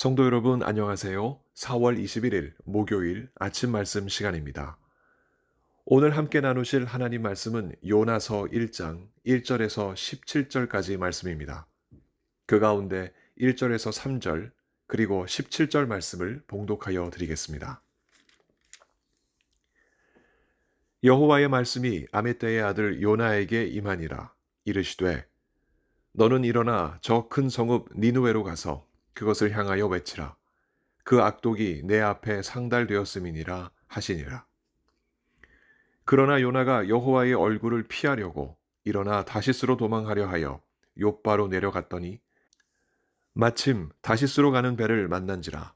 성도 여러분, 안녕하세요. 4월 21일 목요일 아침 말씀 시간입니다. 오늘 함께 나누실 하나님 말씀은 요나서 1장 1절에서 17절까지 말씀입니다. 그 가운데 1절에서 3절 그리고 17절 말씀을 봉독하여 드리겠습니다. 여호와의 말씀이 아미떼의 아들 요나에게 임하니라. 이르시되 너는 일어나 저 큰 성읍 니느웨로 가서 그것을 향하여 외치라. 그 악독이 내 앞에 상달되었음이니라 하시니라. 그러나 요나가 여호와의 얼굴을 피하려고 일어나 다시스로 도망하려 하여 욥바로 내려갔더니 마침 다시스로 가는 배를 만난지라.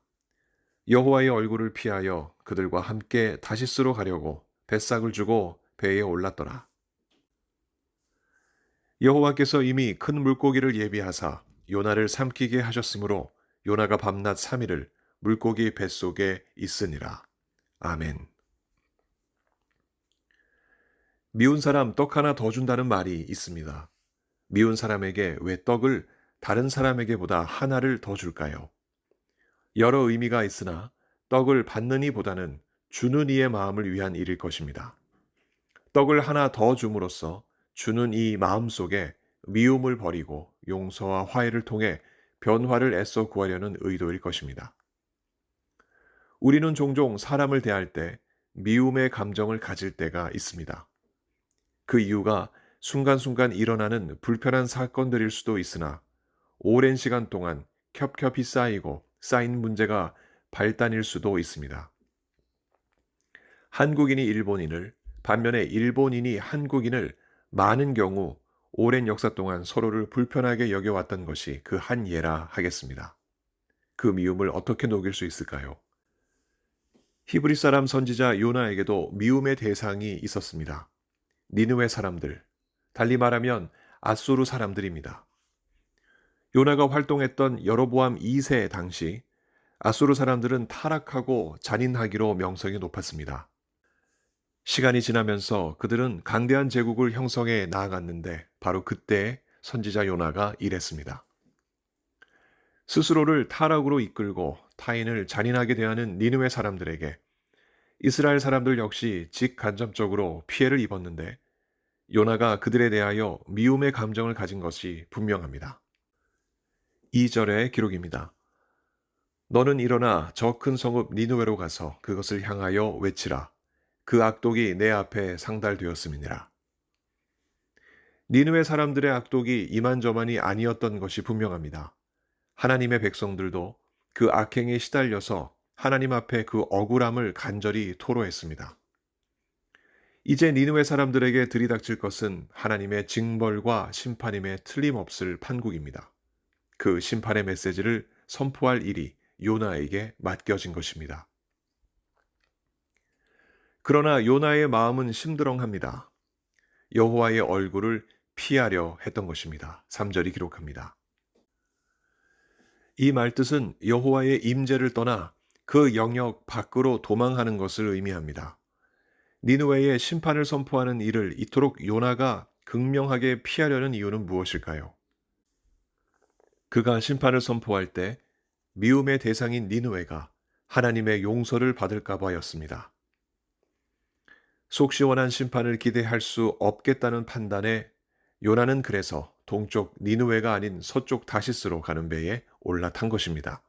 여호와의 얼굴을 피하여 그들과 함께 다시스로 가려고 뱃삭을 주고 배에 올랐더라. 여호와께서 이미 큰 물고기를 예비하사 요나를 삼키게 하셨으므로 요나가 밤낮 3일을 물고기 뱃속에 있으니라. 아멘. 미운 사람 떡 하나 더 준다는 말이 있습니다. 미운 사람에게 왜 떡을 다른 사람에게보다 하나를 더 줄까요? 여러 의미가 있으나 떡을 받는 이보다는 주는 이의 마음을 위한 일일 것입니다. 떡을 하나 더 줌으로써 주는 이 마음 속에 미움을 버리고 용서와 화해를 통해 변화를 애써 구하려는 의도일 것입니다. 우리는 종종 사람을 대할 때 미움의 감정을 가질 때가 있습니다. 그 이유가 순간순간 일어나는 불편한 사건들일 수도 있으나 오랜 시간 동안 겹겹이 쌓인 문제가 발단일 수도 있습니다. 한국인이 일본인을, 반면에 일본인이 한국인을 많은 경우 오랜 역사 동안 서로를 불편하게 여겨왔던 것이 그 한 예라 하겠습니다. 그 미움을 어떻게 녹일 수 있을까요? 히브리 사람 선지자 요나에게도 미움의 대상이 있었습니다. 니느웨 사람들, 달리 말하면 아수르 사람들입니다. 요나가 활동했던 여로보암 2세 당시 아수르 사람들은 타락하고 잔인하기로 명성이 높았습니다. 시간이 지나면서 그들은 강대한 제국을 형성해 나아갔는데 바로 그때 선지자 요나가 일했습니다. 스스로를 타락으로 이끌고 타인을 잔인하게 대하는 니느웨 사람들에게 이스라엘 사람들 역시 직간접적으로 피해를 입었는데 요나가 그들에 대하여 미움의 감정을 가진 것이 분명합니다. 2절의 기록입니다. 너는 일어나 저 큰 성읍 니느웨로 가서 그것을 향하여 외치라. 그 악독이 내 앞에 상달되었음이니라. 니느웨 사람들의 악독이 이만저만이 아니었던 것이 분명합니다. 하나님의 백성들도 그 악행에 시달려서 하나님 앞에 그 억울함을 간절히 토로했습니다. 이제 니느웨 사람들에게 들이닥칠 것은 하나님의 징벌과 심판임에 틀림없을 판국입니다. 그 심판의 메시지를 선포할 일이 요나에게 맡겨진 것입니다. 그러나 요나의 마음은 심드렁합니다. 여호와의 얼굴을 피하려 했던 것입니다. 3절이 기록합니다. 이 말뜻은 여호와의 임재를 떠나 그 영역 밖으로 도망하는 것을 의미합니다. 니느웨의 심판을 선포하는 일을 이토록 요나가 극명하게 피하려는 이유는 무엇일까요? 그가 심판을 선포할 때 미움의 대상인 니느웨가 하나님의 용서를 받을까 봐였습니다. 속 시원한 심판을 기대할 수 없겠다는 판단에 요나는 그래서 동쪽 니느웨가 아닌 서쪽 다시스로 가는 배에 올라탄 것입니다.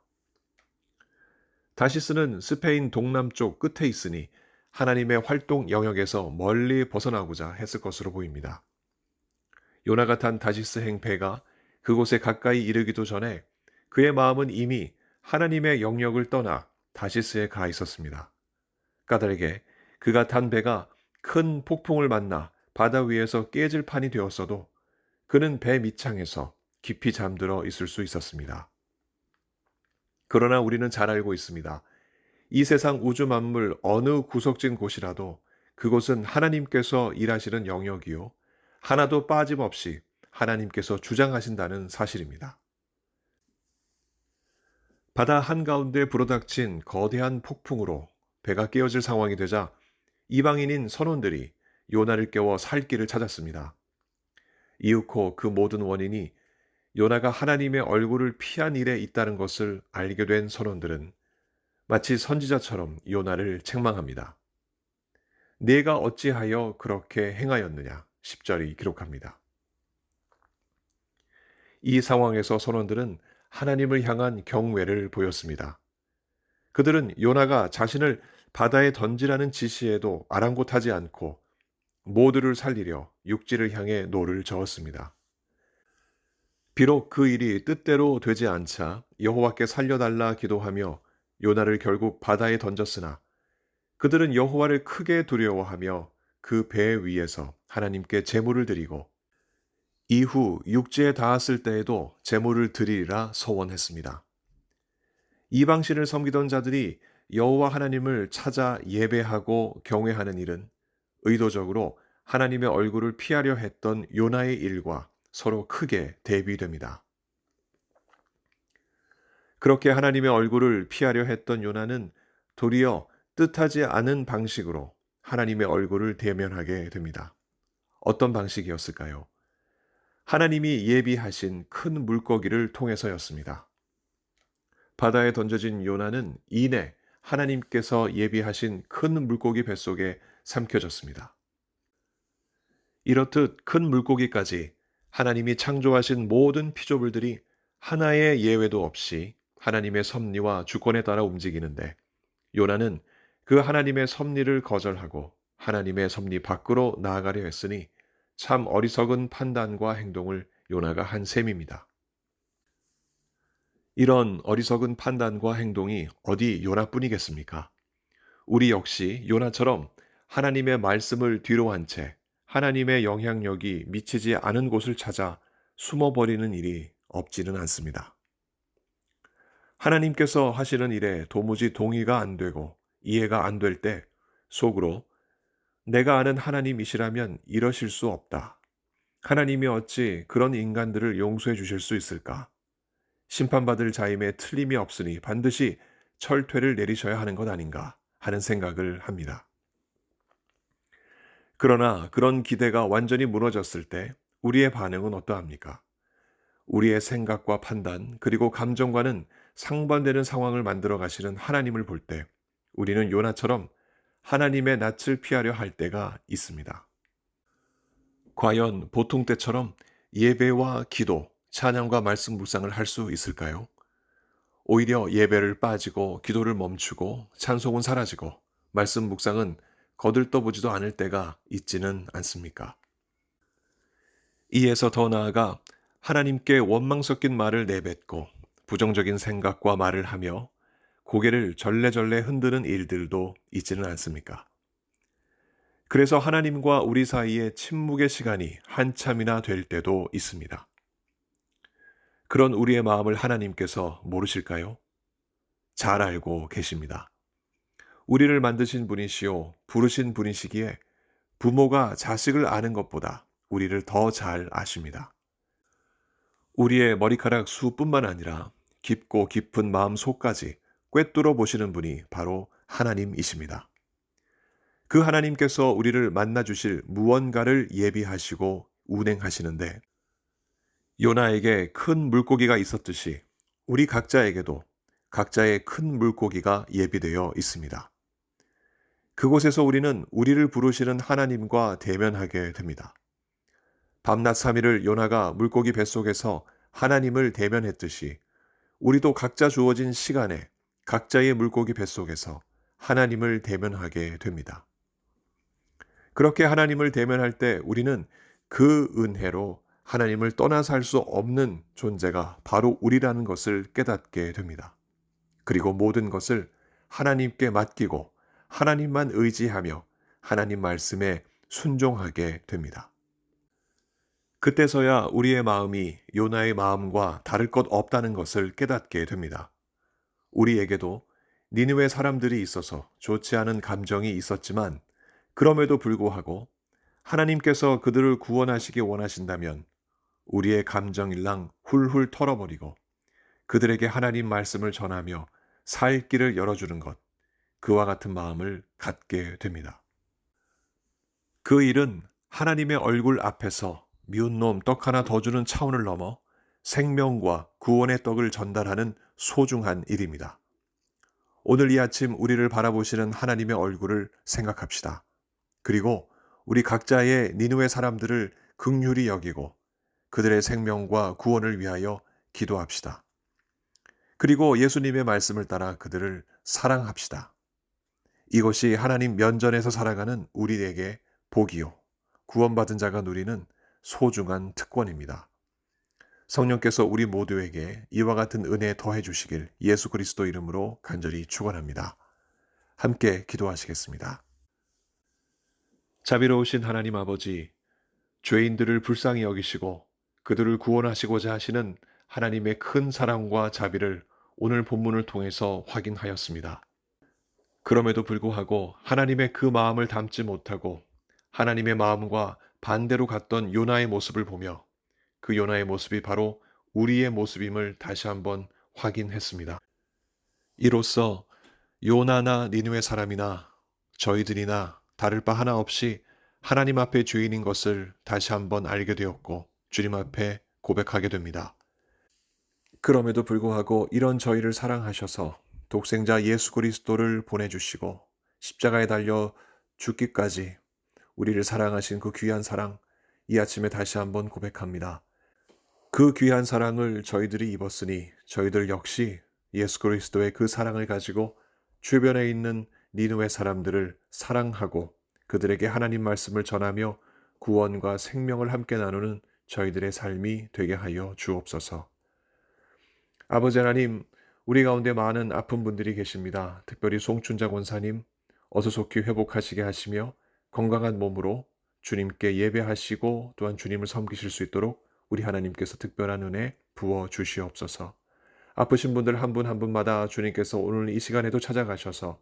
다시스는 스페인 동남쪽 끝에 있으니 하나님의 활동 영역에서 멀리 벗어나고자 했을 것으로 보입니다. 요나가 탄 다시스 행패가 그곳에 가까이 이르기도 전에 그의 마음은 이미 하나님의 영역을 떠나 다시스에 가 있었습니다. 까닭에 그가 탄 배가 큰 폭풍을 만나 바다 위에서 깨질 판이 되었어도 그는 배 밑창에서 깊이 잠들어 있을 수 있었습니다. 그러나 우리는 잘 알고 있습니다. 이 세상 우주 만물 어느 구석진 곳이라도 그곳은 하나님께서 일하시는 영역이요. 하나도 빠짐없이 하나님께서 주장하신다는 사실입니다. 바다 한가운데 불어닥친 거대한 폭풍으로 배가 깨어질 상황이 되자 이방인인 선원들이 요나를 깨워 살 길을 찾았습니다. 이윽고 그 모든 원인이 요나가 하나님의 얼굴을 피한 일에 있다는 것을 알게 된 선원들은 마치 선지자처럼 요나를 책망합니다. 네가 어찌하여 그렇게 행하였느냐? 10절이 기록합니다. 이 상황에서 선원들은 하나님을 향한 경외를 보였습니다. 그들은 요나가 자신을 바다에 던지라는 지시에도 아랑곳하지 않고 모두를 살리려 육지를 향해 노를 저었습니다. 비록 그 일이 뜻대로 되지 않자 여호와께 살려달라 기도하며 요나를 결국 바다에 던졌으나 그들은 여호와를 크게 두려워하며 그 배 위에서 하나님께 제물을 드리고 이후 육지에 닿았을 때에도 제물을 드리리라 서원했습니다. 이방신을 섬기던 자들이 여호와 하나님을 찾아 예배하고 경외하는 일은 의도적으로 하나님의 얼굴을 피하려 했던 요나의 일과 서로 크게 대비됩니다. 그렇게 하나님의 얼굴을 피하려 했던 요나는 도리어 뜻하지 않은 방식으로 하나님의 얼굴을 대면하게 됩니다. 어떤 방식이었을까요? 하나님이 예비하신 큰 물고기를 통해서였습니다. 바다에 던져진 요나는 이내 하나님께서 예비하신 큰 물고기 뱃속에 삼켜졌습니다. 이렇듯 큰 물고기까지 하나님이 창조하신 모든 피조물들이 하나의 예외도 없이 하나님의 섭리와 주권에 따라 움직이는데 요나는 그 하나님의 섭리를 거절하고 하나님의 섭리 밖으로 나아가려 했으니 참 어리석은 판단과 행동을 요나가 한 셈입니다. 이런 어리석은 판단과 행동이 어디 요나뿐이겠습니까? 우리 역시 요나처럼 하나님의 말씀을 뒤로 한 채 하나님의 영향력이 미치지 않은 곳을 찾아 숨어버리는 일이 없지는 않습니다. 하나님께서 하시는 일에 도무지 동의가 안 되고 이해가 안 될 때 속으로 내가 아는 하나님이시라면 이러실 수 없다. 하나님이 어찌 그런 인간들을 용서해 주실 수 있을까? 심판받을 자임에 틀림이 없으니 반드시 철퇴를 내리셔야 하는 것 아닌가 하는 생각을 합니다. 그러나 그런 기대가 완전히 무너졌을 때 우리의 반응은 어떠합니까? 우리의 생각과 판단 그리고 감정과는 상반되는 상황을 만들어 가시는 하나님을 볼 때 우리는 요나처럼 하나님의 낯을 피하려 할 때가 있습니다. 과연 보통 때처럼 예배와 기도, 찬양과 말씀 묵상을 할 수 있을까요? 오히려 예배를 빠지고 기도를 멈추고 찬송은 사라지고 말씀 묵상은 거들떠보지도 않을 때가 있지는 않습니까? 이에서 더 나아가 하나님께 원망 섞인 말을 내뱉고 부정적인 생각과 말을 하며 고개를 절레절레 흔드는 일들도 있지는 않습니까? 그래서 하나님과 우리 사이에 침묵의 시간이 한참이나 될 때도 있습니다. 그런 우리의 마음을 하나님께서 모르실까요? 잘 알고 계십니다. 우리를 만드신 분이시오, 부르신 분이시기에 부모가 자식을 아는 것보다 우리를 더 잘 아십니다. 우리의 머리카락 수뿐만 아니라 깊고 깊은 마음 속까지 꿰뚫어 보시는 분이 바로 하나님이십니다. 그 하나님께서 우리를 만나 주실 무언가를 예비하시고 운행하시는데 요나에게 큰 물고기가 있었듯이 우리 각자에게도 각자의 큰 물고기가 예비되어 있습니다. 그곳에서 우리는 우리를 부르시는 하나님과 대면하게 됩니다. 밤낮 3일을 요나가 물고기 뱃속에서 하나님을 대면했듯이 우리도 각자 주어진 시간에 각자의 물고기 뱃속에서 하나님을 대면하게 됩니다. 그렇게 하나님을 대면할 때 우리는 그 은혜로 하나님을 떠나 살 수 없는 존재가 바로 우리라는 것을 깨닫게 됩니다. 그리고 모든 것을 하나님께 맡기고 하나님만 의지하며 하나님 말씀에 순종하게 됩니다. 그때서야 우리의 마음이 요나의 마음과 다를 것 없다는 것을 깨닫게 됩니다. 우리에게도 니느웨 사람들이 있어서 좋지 않은 감정이 있었지만 그럼에도 불구하고 하나님께서 그들을 구원하시기 원하신다면 우리의 감정일랑 훌훌 털어버리고 그들에게 하나님 말씀을 전하며 살 길을 열어주는 것, 그와 같은 마음을 갖게 됩니다. 그 일은 하나님의 얼굴 앞에서 미운 놈 떡 하나 더 주는 차원을 넘어 생명과 구원의 떡을 전달하는 소중한 일입니다. 오늘 이 아침 우리를 바라보시는 하나님의 얼굴을 생각합시다. 그리고 우리 각자의 니느웨 사람들을 긍휼히 여기고 그들의 생명과 구원을 위하여 기도합시다. 그리고 예수님의 말씀을 따라 그들을 사랑합시다. 이것이 하나님 면전에서 살아가는 우리에게 복이요, 구원받은 자가 누리는 소중한 특권입니다. 성령께서 우리 모두에게 이와 같은 은혜 더해 주시길 예수 그리스도 이름으로 간절히 축원합니다. 함께 기도하시겠습니다. 자비로우신 하나님 아버지, 죄인들을 불쌍히 여기시고 그들을 구원하시고자 하시는 하나님의 큰 사랑과 자비를 오늘 본문을 통해서 확인하였습니다. 그럼에도 불구하고 하나님의 그 마음을 담지 못하고 하나님의 마음과 반대로 갔던 요나의 모습을 보며 그 요나의 모습이 바로 우리의 모습임을 다시 한번 확인했습니다. 이로써 요나나 니느웨 사람이나 저희들이나 다를 바 하나 없이 하나님 앞에 죄인인 것을 다시 한번 알게 되었고 주님 앞에 고백하게 됩니다. 그럼에도 불구하고 이런 저희를 사랑하셔서 독생자 예수 그리스도를 보내주시고 십자가에 달려 죽기까지 우리를 사랑하신 그 귀한 사랑, 이 아침에 다시 한번 고백합니다. 그 귀한 사랑을 저희들이 입었으니 저희들 역시 예수 그리스도의 그 사랑을 가지고 주변에 있는 니느웨 사람들을 사랑하고 그들에게 하나님 말씀을 전하며 구원과 생명을 함께 나누는 저희들의 삶이 되게 하여 주옵소서. 아버지 하나님, 우리 가운데 많은 아픈 분들이 계십니다. 특별히 송춘자 권사님, 어서 속히 회복하시게 하시며 건강한 몸으로 주님께 예배하시고 또한 주님을 섬기실 수 있도록 우리 하나님께서 특별한 은혜 부어 주시옵소서. 아프신 분들 한 분 한 분마다 주님께서 오늘 이 시간에도 찾아가셔서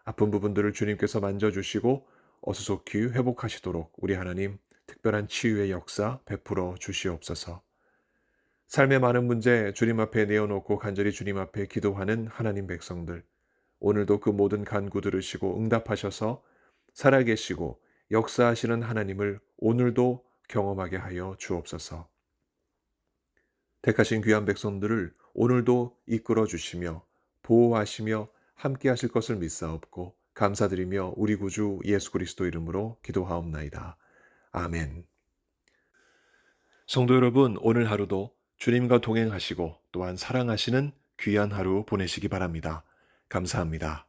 아픈 부분들을 주님께서 만져주시고 어서 속히 회복하시도록 우리 하나님 특별한 치유의 역사 베풀어 주시옵소서. 삶의 많은 문제 주님 앞에 내어놓고 간절히 주님 앞에 기도하는 하나님 백성들, 오늘도 그 모든 간구 들으시고 응답하셔서 살아계시고 역사하시는 하나님을 오늘도 경험하게 하여 주옵소서. 택하신 귀한 백성들을 오늘도 이끌어 주시며 보호하시며 함께 하실 것을 믿사옵고 감사드리며 우리 구주 예수 그리스도 이름으로 기도하옵나이다. 아멘. 성도 여러분, 오늘 하루도 주님과 동행하시고 또한 사랑하시는 귀한 하루 보내시기 바랍니다. 감사합니다.